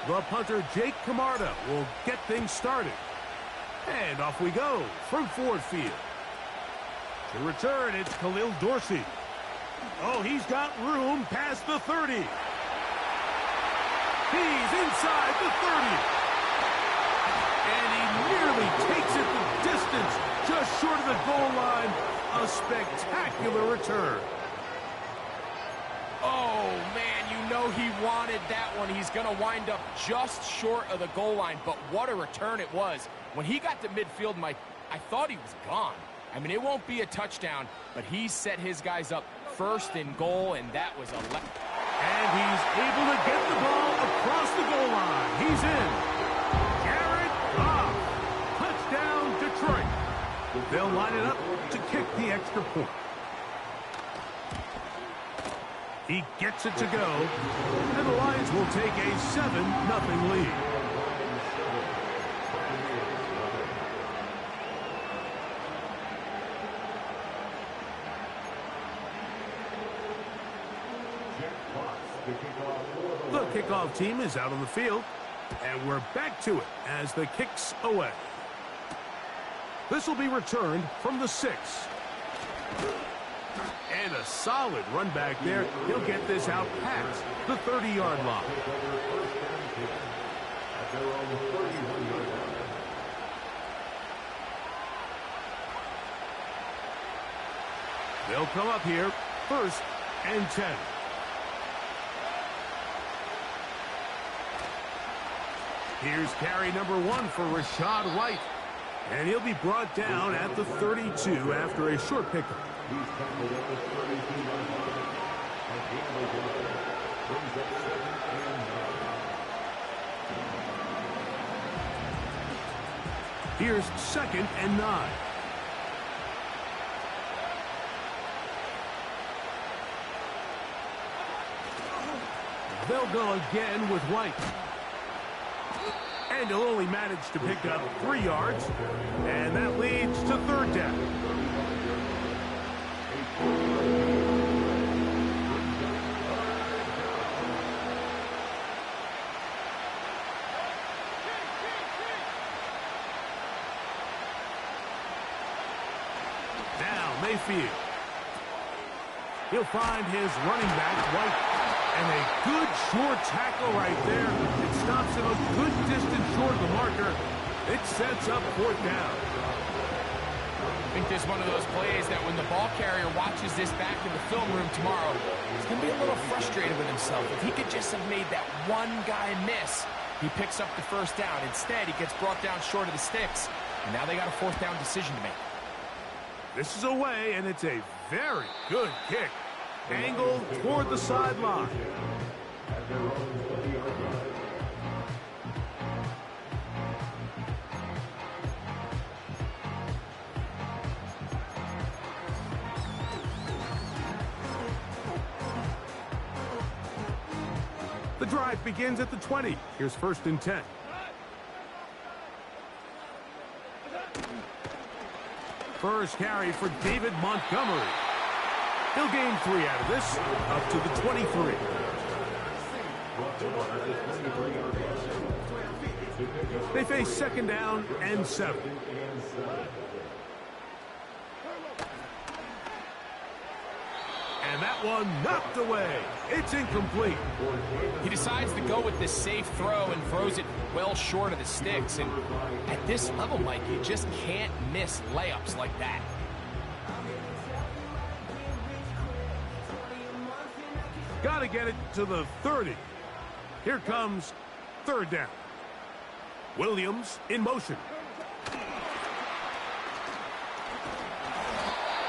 The punter, Jake Camarda, will get things started. And off we go from Ford Field. To return, it's Khalil Dorsey. Oh, he's got room past the 30. He's inside the 30. And he nearly takes it the distance, just short of the goal line. A spectacular return. Oh, man, you know he wanted that one. He's going to wind up just short of the goal line, but what a return it was. When he got to midfield, Mike, I thought he was gone. I mean, it won't be a touchdown, but he set his guys up first in goal, and that was a... And he's able to get the ball across the goal line. He's in. Jared Goff. Touchdown, Detroit. They'll line it up to kick the extra point. He gets it to go, and the Lions will take a 7-0 lead. The kickoff team is out on the field, and we're back to it as the kick's away. This will be returned from the 6. And a solid run back there. He'll get this out past the 30-yard line. They'll come up here, 1st and 10. Here's carry number 1 for Rachaad White. And he'll be brought down at the 32 after a short pickup. Here's 2nd and 9. They'll go again with White. And he'll only manage to pick up 3 yards. And that leads to 3rd down. Now Mayfield. He'll find his running back, White. And a good short tackle right there. It stops him a good distance short of the marker. It sets up 4th down. I think this is one of those plays that when the ball carrier watches this back in the film room tomorrow, he's going to be a little frustrated with himself. If he could just have made that one guy miss, he picks up the 1st down. Instead, he gets brought down short of the sticks. And now they got a 4th down decision to make. This is away, and it's a very good kick. Angled toward the sideline. The drive begins at the 20. Here's 1st and 10. First carry for David Montgomery. He'll gain 3 out of this, up to the 23. They face 2nd down and 7. And that one knocked away. It's incomplete. He decides to go with this safe throw and throws it well short of the sticks. And at this level, Mike, you just can't miss layups like that. Got to get it to the 30. Here comes 3rd down. Williams in motion.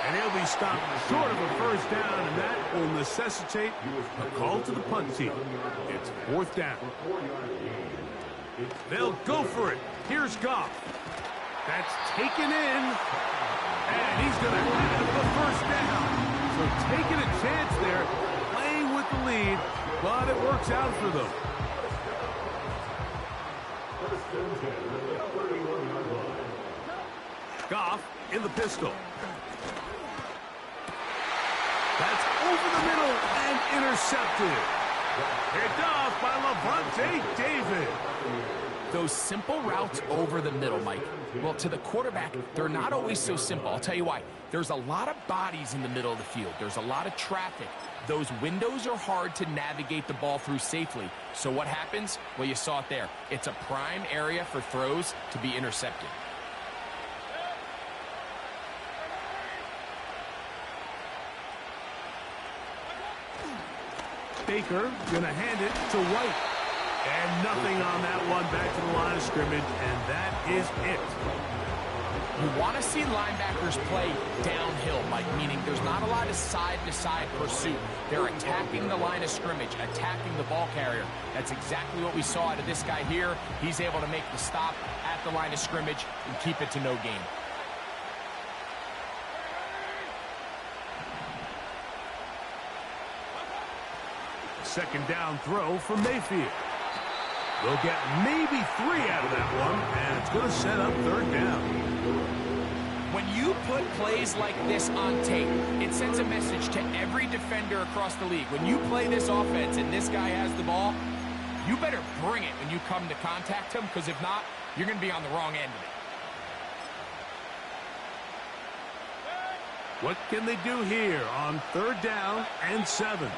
And he'll be stopped short of a 1st down, and that will necessitate a call to the punt team. It's 4th down. They'll go for it. Here's Goff. That's taken in, and he's going to have the 1st down. So taking a chance there, playing with the lead, but it works out for them. Goff in the pistol. That's over the middle and intercepted. Picked off by Lavonte David. Those simple routes over the middle, Mike. Well, to the quarterback, they're not always so simple. I'll tell you why. There's a lot of bodies in the middle of the field. There's a lot of traffic. Those windows are hard to navigate the ball through safely. So what happens? Well, you saw it there. It's a prime area for throws to be intercepted. Baker going to hand it to White. And nothing on that one, back to the line of scrimmage, and that is it. You want to see linebackers play downhill, Mike, meaning there's not a lot of side-to-side pursuit. They're attacking the line of scrimmage, attacking the ball carrier. That's exactly what we saw out of this guy here. He's able to make the stop at the line of scrimmage and keep it to no gain. Second down throw from Mayfield. They'll get maybe 3 out of that one, and it's going to set up third down. When you put plays like this on tape, it sends a message to every defender across the league. When you play this offense and this guy has the ball, you better bring it when you come to contact him, because if not, you're going to be on the wrong end of it. What can they do here on third down and 7?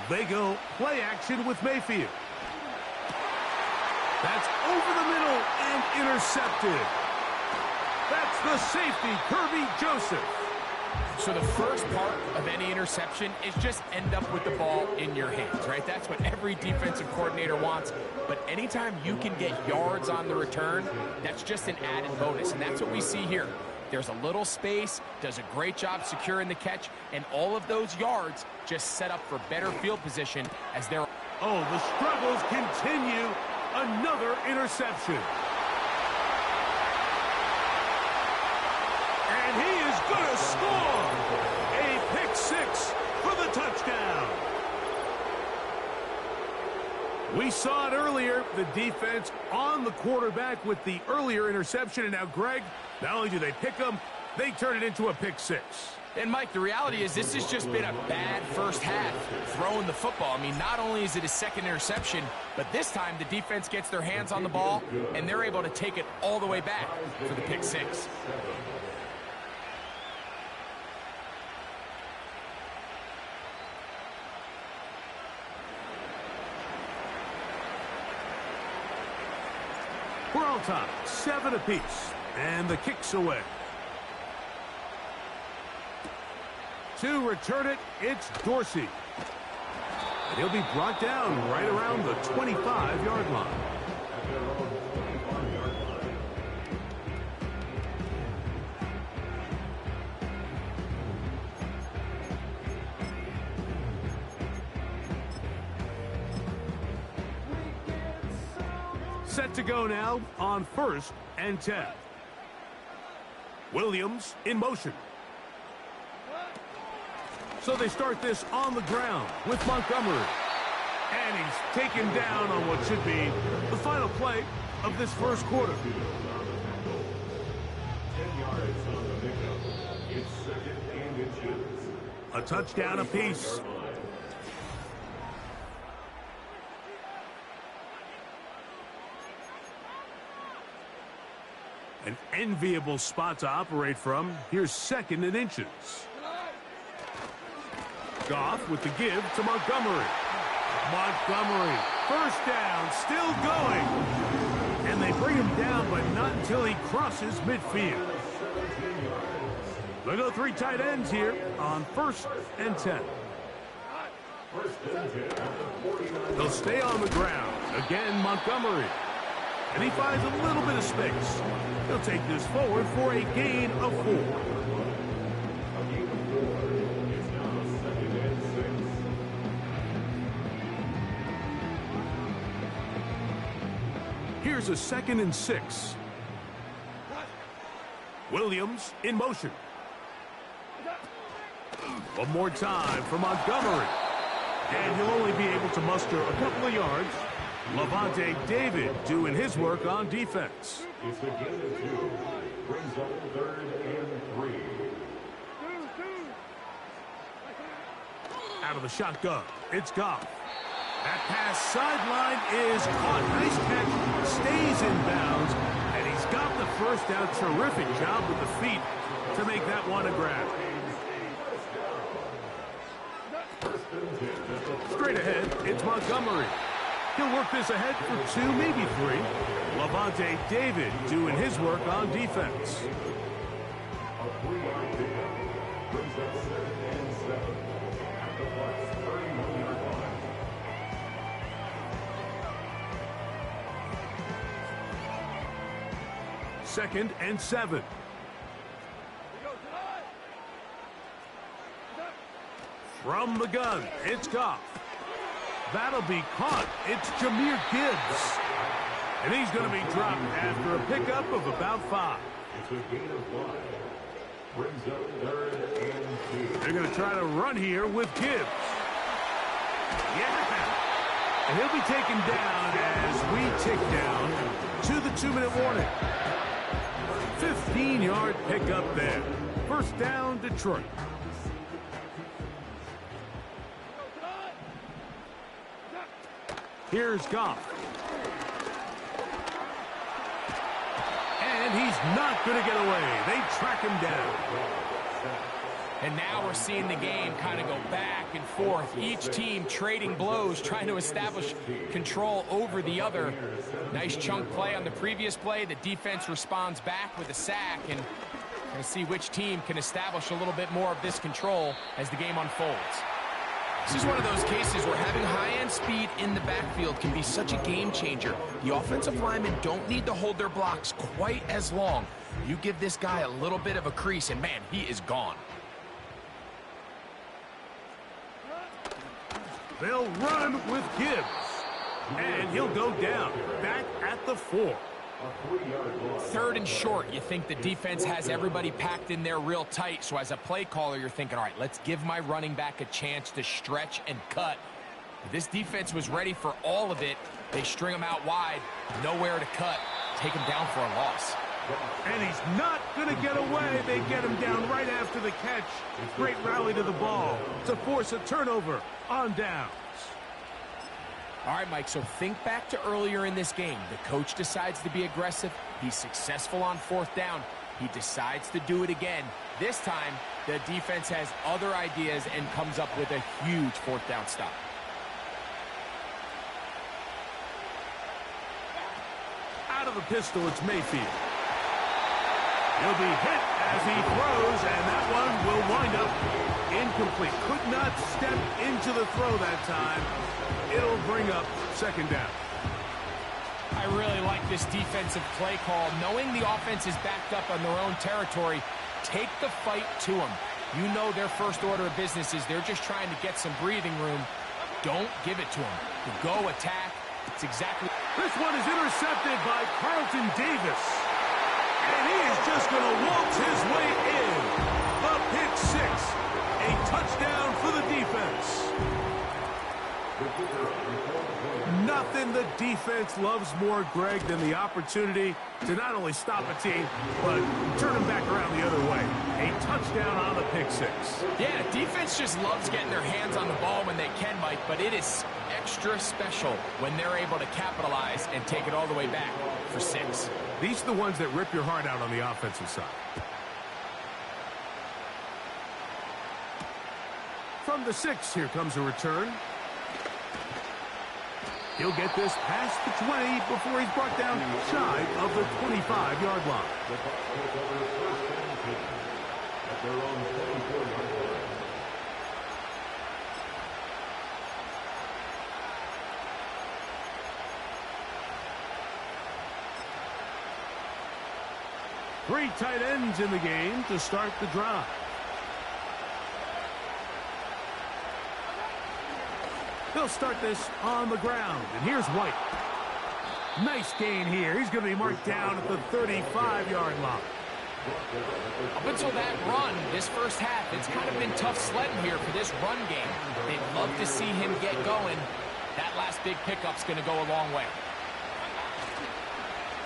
They go play action with Mayfield. That's over the middle and intercepted. That's the safety, Kirby Joseph. So the first part of any interception is just end up with the ball in your hands, right? That's what every defensive coordinator wants. But anytime you can get yards on the return, that's just an added bonus. And that's what we see here. There's a little space, does a great job securing the catch, and all of those yards just set up for better field position as they're... Oh, the struggles continue. Another interception. And he is going to score. A pick 6 for the touchdown. We saw it earlier, the defense on the quarterback with the earlier interception, and now Greg, not only do they pick him, they turn it into a pick 6. And, Mike, the reality is this has just been a bad first half throwing the football. I mean, not only is it a second interception, but this time the defense gets their hands on the ball, and they're able to take it all the way back for the pick 6. We're on top, 7 apiece, and the kick's away. To return it, it's Dorsey. And he'll be brought down right around the 25-yard line. Set to go now on 1st and 10. Williams in motion. So they start this on the ground with Montgomery. And he's taken down on what should be the final play of this first quarter. 10 yards on the pickup. It's 2nd and inches. A touchdown apiece. An enviable spot to operate from. Here's 2nd and inches. Goff with the give to Montgomery. Montgomery, first down, still going. And they bring him down, but not until he crosses midfield. They go 3 tight ends here on 1st and 10. They'll stay on the ground. Again, Montgomery. And he finds a little bit of space. He'll take this forward for a gain of 4. Here's a 2nd and 6. Williams in motion. One more time for Montgomery. And he'll only be able to muster a couple of yards. Levante David doing his work on defense. It's a gain of 2. Brings up 3rd and 3. Out of the shotgun, it's Goff. That pass sideline is caught. Nice catch, stays in bounds, and he's got the first down. Terrific job with the feet to make that one a grab. Straight ahead, it's Montgomery. He'll work this ahead for 2, maybe 3. Levante David doing his work on defense. A 3-yard pickup. Brings up 2nd and 7. At the Bucs' 31-yard line. Second and 7. From the gun, it's Goff. That'll be caught. It's Jahmyr Gibbs. And he's going to be dropped after a pickup of about 5. It's a gain of 1. Brings up 3rd and 2. They're going to try to run here with Gibbs. Yeah. And he'll be taken down as we tick down to the 2-minute warning. 15-yard pickup there. First down, Detroit. Here's Goff. And he's not going to get away. They track him down. And now we're seeing the game kind of go back and forth. Each team trading blows, trying to establish control over the other. Nice chunk play on the previous play. The defense responds back with a sack. And we're going to see which team can establish a little bit more of this control as the game unfolds. This is one of those cases where having high-end speed in the backfield can be such a game changer. The offensive linemen don't need to hold their blocks quite as long. You give this guy a little bit of a crease, and man, he is gone. They'll run with Gibbs. And he'll go down, back at the 4. 3rd and short. You think the defense has everybody packed in there real tight. So as a play caller, you're thinking, all right, let's give my running back a chance to stretch and cut. But this defense was ready for all of it. They string him out wide, nowhere to cut, take him down for a loss. And he's not going to get away. They get him down right after the catch. Great rally to the ball to force a turnover on downs. All right, Mike, so think back to earlier in this game. The coach decides to be aggressive. He's successful on 4th down. He decides to do it again. This time, the defense has other ideas and comes up with a huge 4th down stop. Out of the pistol, it's Mayfield. He'll be hit as he throws, and that one will wind up incomplete. Could not step into the throw that time. It'll bring up 2nd down. I really like this defensive play call. Knowing the offense is backed up on their own territory, take the fight to them. You know their first order of business is they're just trying to get some breathing room. Don't give it to them. You go attack. It's exactly... This one is intercepted by Carlton Davis. And he is just going to waltz his way in. The pick 6. A touchdown for the defense. Nothing the defense loves more, Greg, than the opportunity to not only stop a team, but turn them back around the other way. A touchdown on the pick 6. Yeah, defense just loves getting their hands on the ball when they can, Mike, but it is extra special when they're able to capitalize and take it all the way back for 6. These are the ones that rip your heart out on the offensive side. From the 6, here comes a return. He'll get this past the 20 before he's brought down shy of the 25-yard line. The Bucs take over 1st and 10 at their own 24-yard line. Three tight ends in the game to start the drive. They'll start this on the ground, and here's White. Nice gain here. He's going to be marked down at the 35-yard line. Up until that run, this first half, it's kind of been tough sledding here for this run game. They'd love to see him get going. That last big pickup's going to go a long way.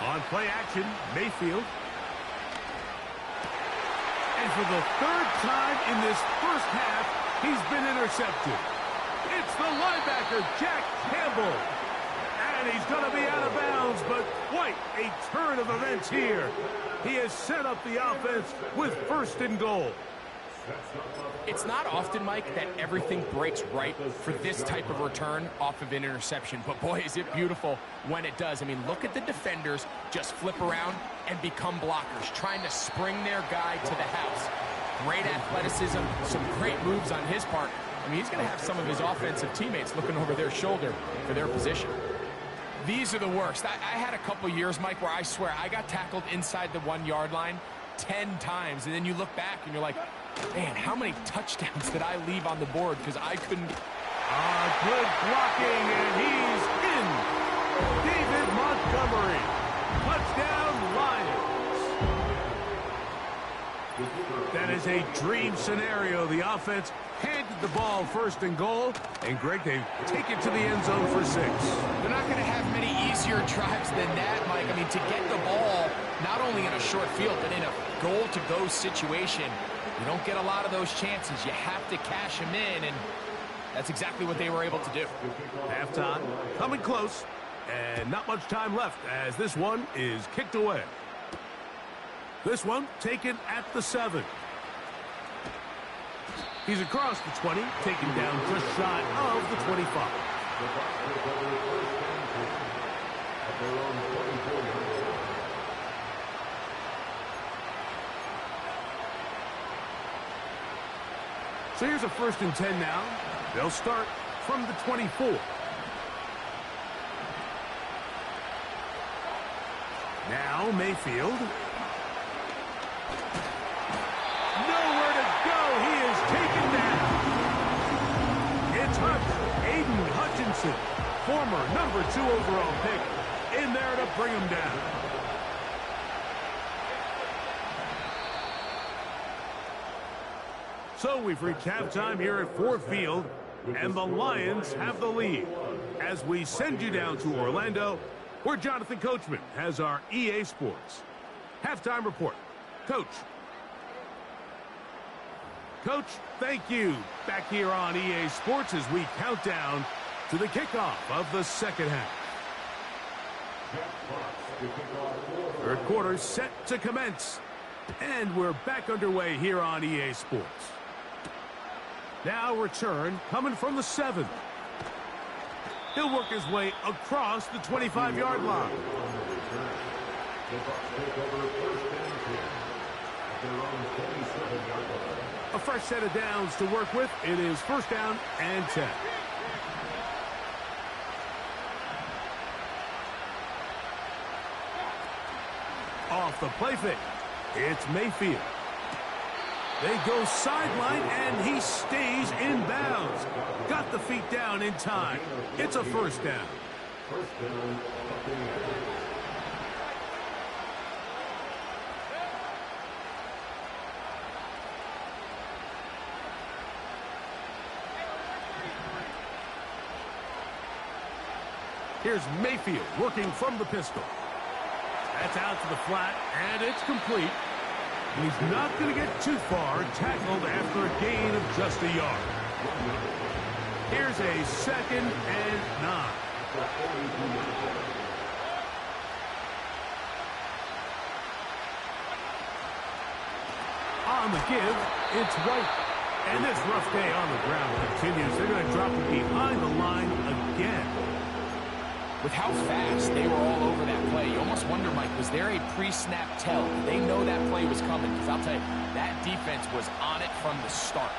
On play action, Mayfield. And for the third time in this first half, he's been intercepted. It's the linebacker, Jack Campbell. And he's going to be out of bounds, but quite a turn of events here. He has set up the offense with 1st and goal. It's not often, Mike, that everything breaks right for this type of return off of an interception. But, boy, is it beautiful when it does. I mean, look at the defenders just flip around and become blockers, trying to spring their guy to the house. Great athleticism, some great moves on his part. I mean, he's going to have some of his offensive teammates looking over their shoulder for their position. These are the worst. I had a couple years, Mike, where I swear I got tackled inside the 1-yard line 10 times. And then you look back and you're like, man, how many touchdowns did I leave on the board because I couldn't... Good blocking, and he's in. David Montgomery. Touchdown, Lions. That is a dream scenario. The offense handed the ball 1st and goal, and Greg, they take it to the end zone for 6. They're not going to have many easier drives than that, Mike. I mean, to get the ball not only in a short field, but in a goal-to-go situation, you don't get a lot of those chances. You have to cash them in, and that's exactly what they were able to do. Halftime coming close, and not much time left as this one is kicked away. This one taken at the 7. He's across the 20, taken down just shy of the 25. So here's a 1st and 10 now. They'll start from the 24. Now Mayfield. Nowhere to go. He is taken down. It's Aiden Hutchinson, former #2 overall pick, in there to bring him down. So we've reached halftime here at Ford Field, and the Lions have the lead. As we send you down to Orlando, where Jonathan Coachman has our EA Sports halftime report. Coach. Coach, thank you. Back here on EA Sports as we count down to the kickoff of the 2nd half. 3rd quarter set to commence. And we're back underway here on EA Sports. Now return coming from the 7. He'll work his way across the 25-yard line. A fresh set of downs to work with. It is 1st down and 10. Off the play fake. It's Mayfield. They go sideline, and he stays in bounds. Got the feet down in time. It's a 1st down. Here's Mayfield working from the pistol. That's out to the flat, and it's complete. He's not going to get too far, tackled after a gain of just a yard. Here's a 2nd and 9. On the give, it's White. And this rough day on the ground continues. They're going to drop it behind the line again. With how fast they were all over that play, you almost wonder, Mike, was there a pre-snap tell? Did they know that play was coming? Because I'll tell you, that defense was on it from the start.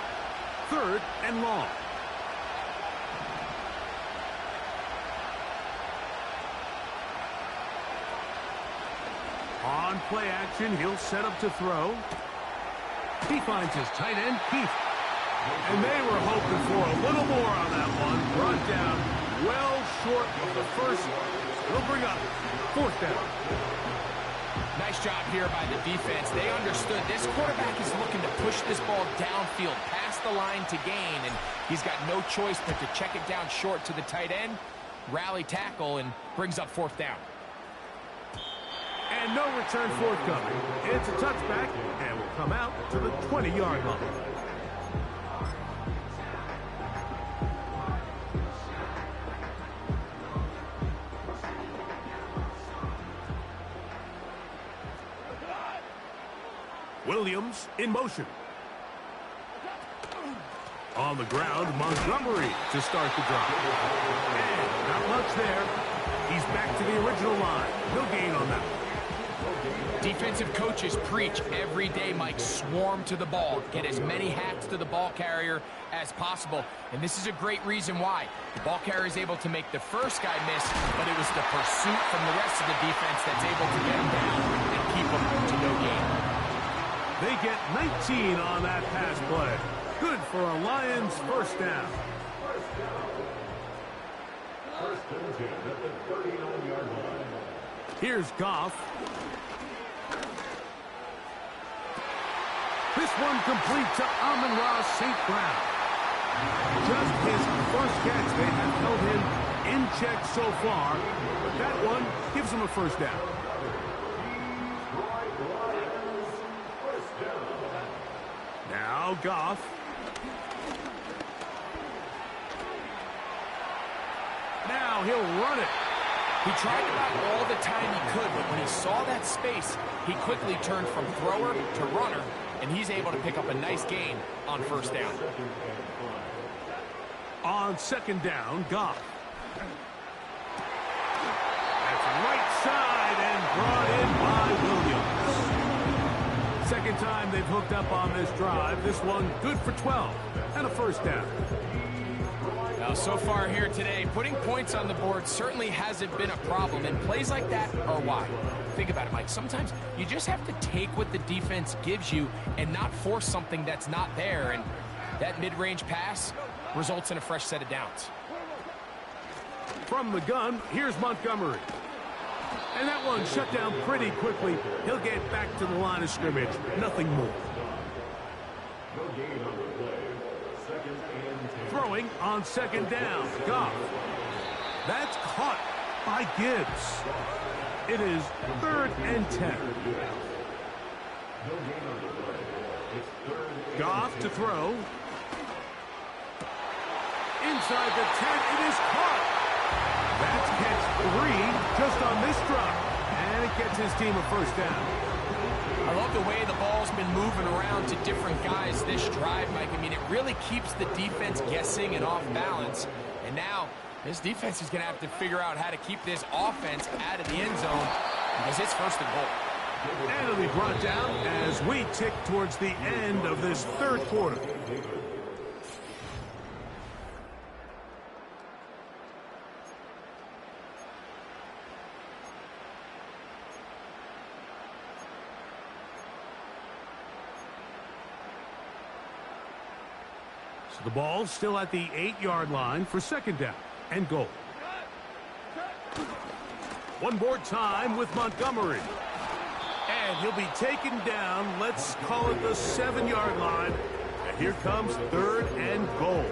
3rd and long. On play action, he'll set up to throw. He finds his tight end, Keith. And they were hoping for a little more on that one. Brought down well short of the 1st. They'll bring up 4th down. Nice job here by the defense. They understood this quarterback is looking to push this ball downfield past the line to gain, and he's got no choice but to check it down short to the tight end. rally tackle and brings up fourth down. And no return forthcoming. It's a touchback and will come out to the 20-yard line. Williams in motion. On the ground, Montgomery to start the drive. And not much there. He's back to the original line. No gain on that one. Defensive coaches preach every day, Mike, swarm to the ball. Get as many hats to the ball carrier as possible. And this is a great reason why. The ball carrier is able to make the first guy miss, but it was the pursuit from the rest of the defense that's able to get him down and keep him to no gain. They get 19 on that pass play. Good for a Lions first down. First and 10 at the 39-yard line. Here's Goff. This one complete to Amon-Ra St. Brown. Just his first catch. They have held him in check so far, but that one gives him a first down. Now Goff. Now he'll run it. He tried it out all the time he could, but when he saw that space, he quickly turned from thrower to runner, and he's able to pick up a nice gain on first down. On second down, Goff. That's right side and brought in by Williams. Second time they've hooked up on this drive. This one good for 12 and a first down. Now, so far here today, putting points on the board certainly hasn't been a problem, and plays like that are why. Think about it, Mike. Sometimes you just have to take what the defense gives you and not force something that's not there, and that mid-range pass results in a fresh set of downs. From the gun, here's Montgomery. And that one shut down pretty quickly. He'll get back to the line of scrimmage. Nothing more. No gain on the play. Second and 10. Throwing on second down. Goff. That's caught by Gibbs. It is third and 10. No gain on the play. It's third and Goff to throw. Inside the 10, it is caught. That's catch 3 just on this drop. And it gets his team a first down. I love the way the ball's been moving around to different guys this drive, Mike. I mean, it really keeps the defense guessing and off balance. And now, this defense is going to have to figure out how to keep this offense out of the end zone because it's first and goal. And it'll be brought down as we tick towards the end of this third quarter. So the ball's still at the 8-yard line for second down and goal. One more time with Montgomery. And he'll be taken down, let's call it the 7-yard line. And here comes third and goal.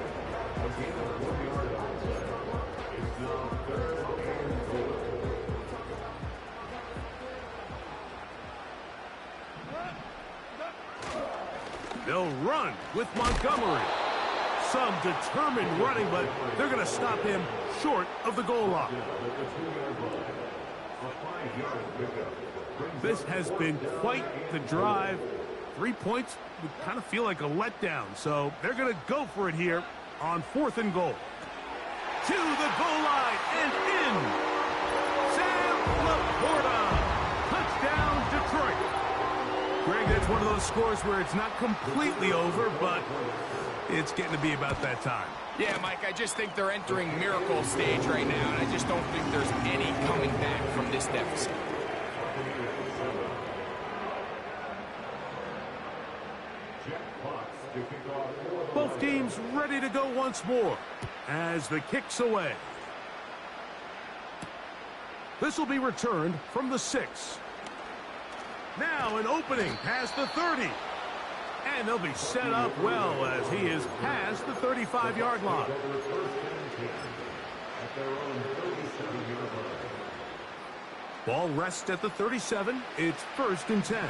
They'll run with Montgomery. Some determined running, but they're going to stop him short of the goal line. This has been quite the drive. 3 points would kind of feel like a letdown, so they're going to go for it here on fourth and goal. To the goal line and in. Sam Laporta. Touchdown, Detroit. Greg, that's one of those scores where it's not completely over, but it's getting to be about that time. Yeah, Mike, I just think they're entering miracle stage right now, and I just don't think there's any coming back from this deficit. Both teams ready to go once more as the kick's away. This will be returned from the 6. Now an opening past the 30. And they'll be set up well as he is past the 35-yard line. their own 37-yard line. Ball rests at the 37. It's 1st and 10.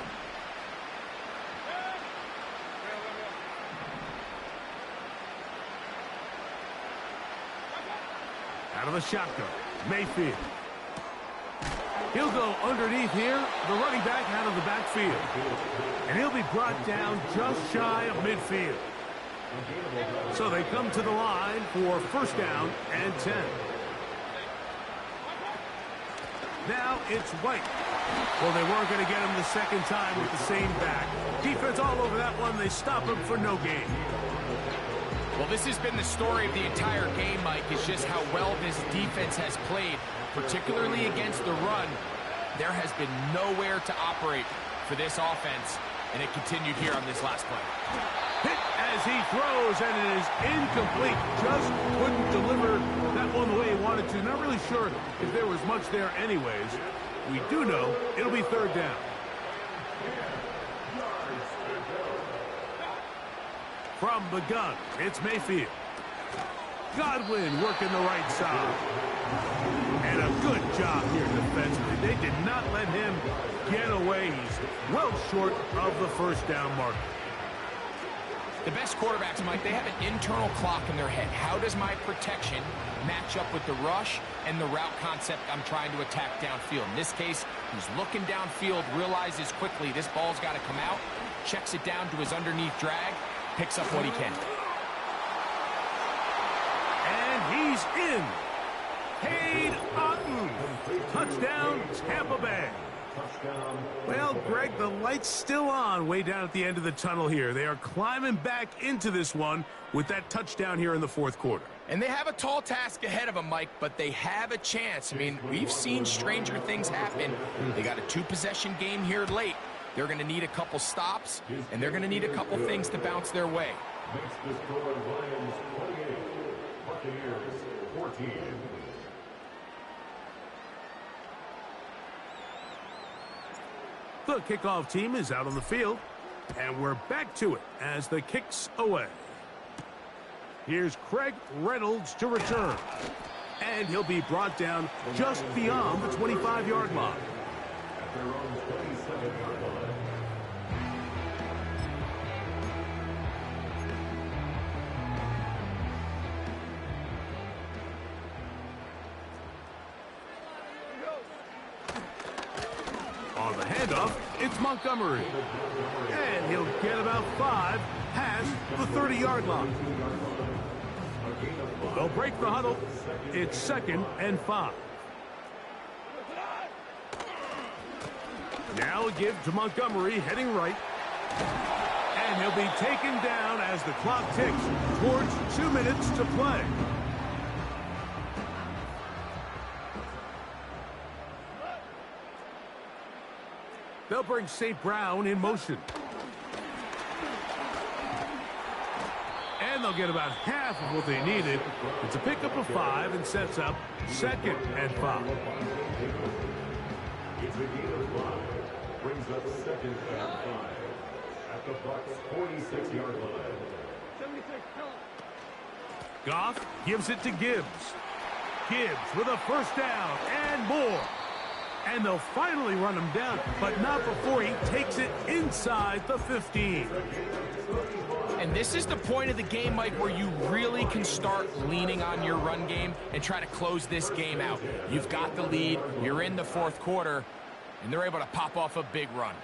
Out of the shotgun, Mayfield. He'll go underneath here, the running back out of the backfield. And he'll be brought down just shy of midfield. So they come to the line for 1st down and 10. Now it's White. Well, they weren't going to get him the second time with the same back. Defense all over that one. They stop him for no gain. Well, this has been the story of the entire game, Mike, is just how well this defense has played, particularly against the run. There has been nowhere to operate for this offense, and it continued here on this last play. Hit as he throws, and it is incomplete. Just couldn't deliver that one the way he wanted to. Not really sure if there was much there anyways. We do know it'll be 3rd down. From the gun, it's Mayfield. Godwin working the right side. And a good job here defensively. They did not let him get away. He's well short of the 1st down mark. The best quarterbacks, Mike, they have an internal clock in their head. How does my protection match up with the rush and the route concept I'm trying to attack downfield? In this case, he's looking downfield, realizes quickly this ball's got to come out, checks it down to his underneath drag, picks up what he can. And he's in. Cade Otton. Touchdown, Tampa Bay. Well, Greg, the light's still on way down at the end of the tunnel here. They are climbing back into this one with that touchdown here in the 4th quarter. And they have a tall task ahead of them, Mike, but they have a chance. I mean, we've seen stranger things happen. They got a 2-possession game here late. They're going to need a couple stops, and they're going to need a couple things to bounce their way. Makes the score Lions 28, Buccaneers 14. The kickoff team is out on the field, and we're back to it as the kick's away. Here's Craig Reynolds to return, and he'll be brought down just beyond the 25-yard line. At their own 27-yard line. On the handoff, it's Montgomery. And he'll get about 5 past the 30-yard line. They'll break the huddle. It's 2nd and 5. Now a give to Montgomery, heading right. And he'll be taken down as the clock ticks towards 2 minutes to play. They'll bring St. Brown in motion. And they'll get about half of what they needed. It's a pickup of 5 and sets up 2nd and 5. It's a gain of 5. Brings up 2nd and 5. At the Bucs' 46-yard line. Goff gives it to Gibbs. Gibbs with a 1st down and more. And they'll finally run him down, but not before he takes it inside the 15. And this is the point of the game, Mike, where you really can start leaning on your run game and try to close this game out. You've got the lead, you're in the 4th quarter, and they're able to pop off a big run.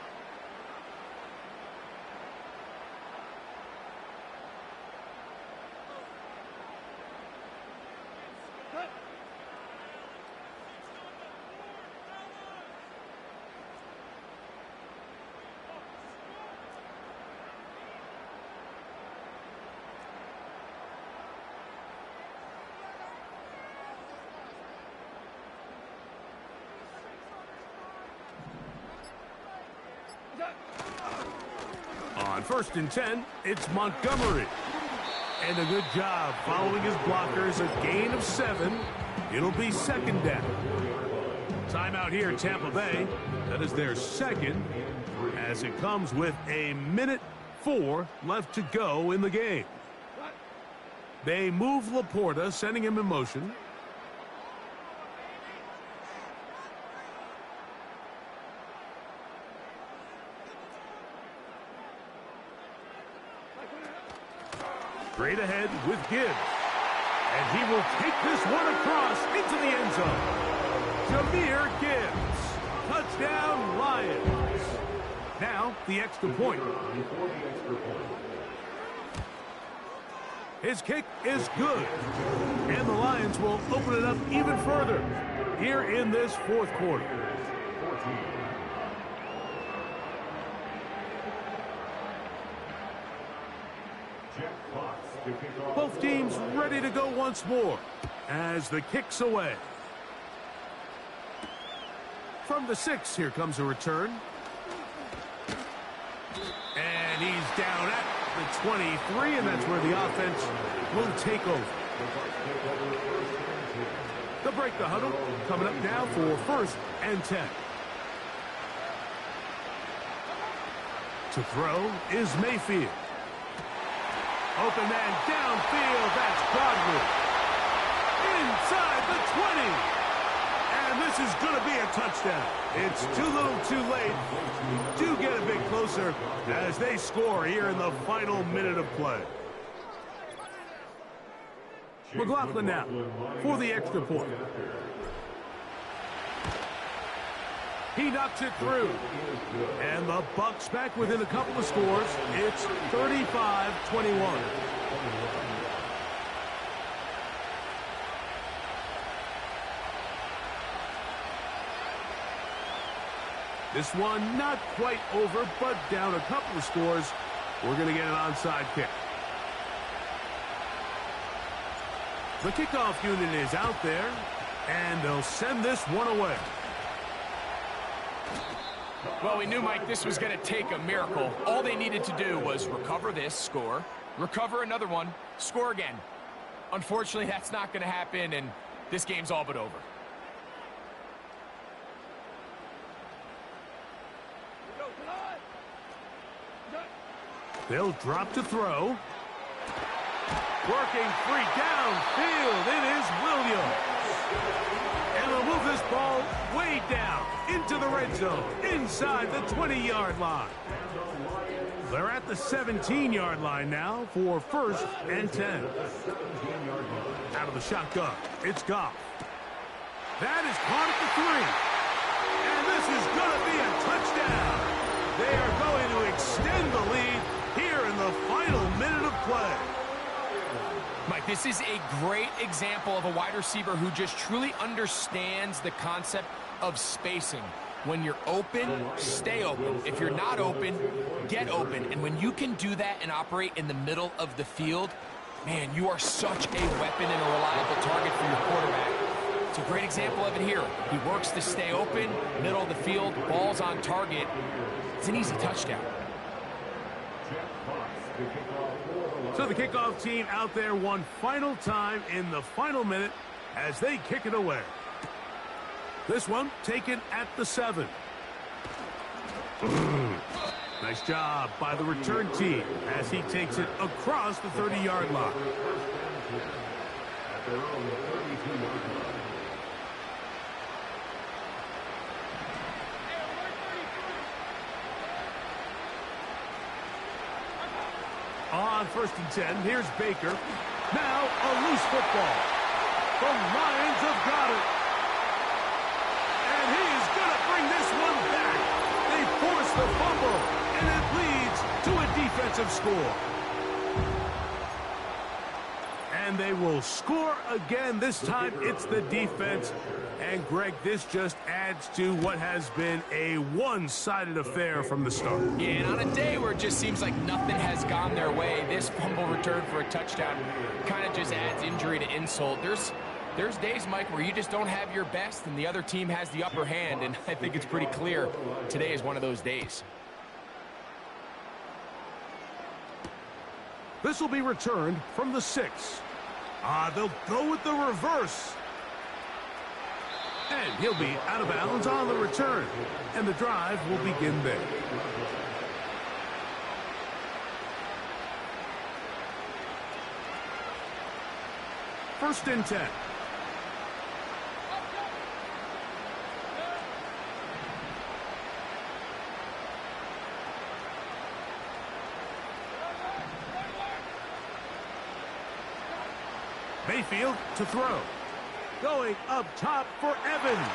On 1st and 10, it's Montgomery. And a good job following his blockers, a gain of 7. It'll be 2nd down. Timeout here, Tampa Bay. That is their 2nd, as it comes with a minute 4 left to go in the game. They move Laporta, sending him in motion. Straight ahead with Gibbs. And he will take this one across into the end zone. Jahmyr Gibbs. Touchdown, Lions. Now, the extra point. His kick is good. And the Lions will open it up even further here in this fourth quarter. Both teams ready to go once more as the kick's away. From the 6, here comes a return. And he's down at the 23, and that's where the offense will take over. They'll break the huddle, coming up now for 1st and 10. To throw is Mayfield. Open man downfield, that's Godwin. Inside the 20. And this is going to be a touchdown. It's too little too late. Do get a bit closer as they score here in the final minute of play. McLaughlin now for the extra point. He knocks it through. And the Bucks back within a couple of scores. It's 35-21. This one not quite over, but down a couple of scores. We're going to get an onside kick. The kickoff unit is out there, and they'll send this one away. Well, we knew, Mike, this was going to take a miracle. All they needed to do was recover this, score, recover another one, score again. Unfortunately, that's not going to happen, and this game's all but over. They'll drop to throw. Working free downfield. It is Williams. And they'll move this ball way down into the red zone, inside the 20-yard line. They're at the 17-yard line now for 1st and 10. Out of the shotgun, it's Goff. That is caught at the 3. And this is going to be a touchdown. They are going to extend the lead here in the final minute of play. Mike, this is a great example of a wide receiver who just truly understands the concept of spacing. When you're open, stay open. If you're not open, get open. And when you can do that and operate in the middle of the field, man, you are such a weapon and a reliable target for your quarterback. It's a great example of it here. He works to stay open, middle of the field, ball's on target. It's an easy touchdown. So the kickoff team out there one final time in the final minute as they kick it away. This one taken at the 7. Nice job by the return team as he takes it across the 30-yard line. On 1st and 10, here's Baker. Now a loose football. The Lions have got it. And he is going to bring this one back. They force the fumble, and it leads to a defensive score. And they will score again. This time it's the defense. And, Greg, this just adds to what has been a one-sided affair from the start. Yeah, and on a day where it just seems like nothing has gone their way, this fumble return for a touchdown kind of just adds injury to insult. There's days, Mike, where you just don't have your best and the other team has the upper hand, and I think it's pretty clear today is one of those days. This will be returned from the 6. They'll go with the reverse. And he'll be out of bounds on the return. And the drive will begin there. First and 10. Mayfield to throw. Going up top for Evans.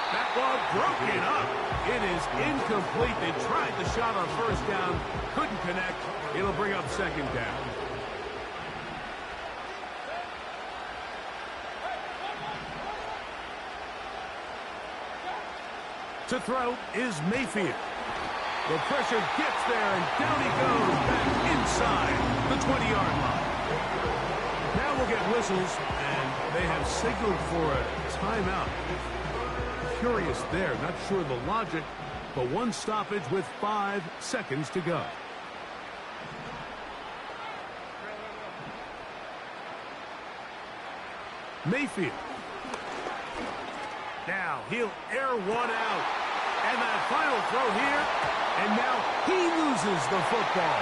That ball broken up. It is incomplete. They tried the shot on first down. Couldn't connect. It'll bring up second down. To throw is Mayfield. The pressure gets there, and down he goes back inside the 20-yard line. Now we'll get whistles, and they have signaled for a timeout. Curious there, not sure the logic, but one stoppage with 5 seconds to go. Mayfield. Now he'll air one out. And that final throw here. And now he loses the football.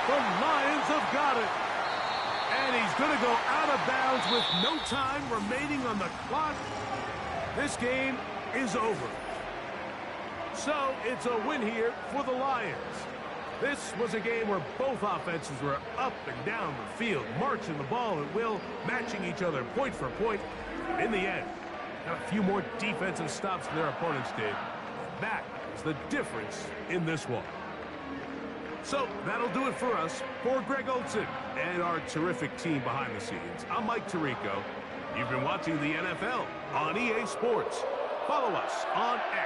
The Lions have got it. And he's going to go out of bounds with no time remaining on the clock. This game is over. So it's a win here for the Lions. This was a game where both offenses were up and down the field, marching the ball at will, matching each other point for point. In the end, got a few more defensive stops than their opponents did. That is the difference in this one. So that'll do it for us. For Greg Olsen and our terrific team behind the scenes, I'm Mike Tirico. You've been watching the NFL on EA Sports. Follow us on X.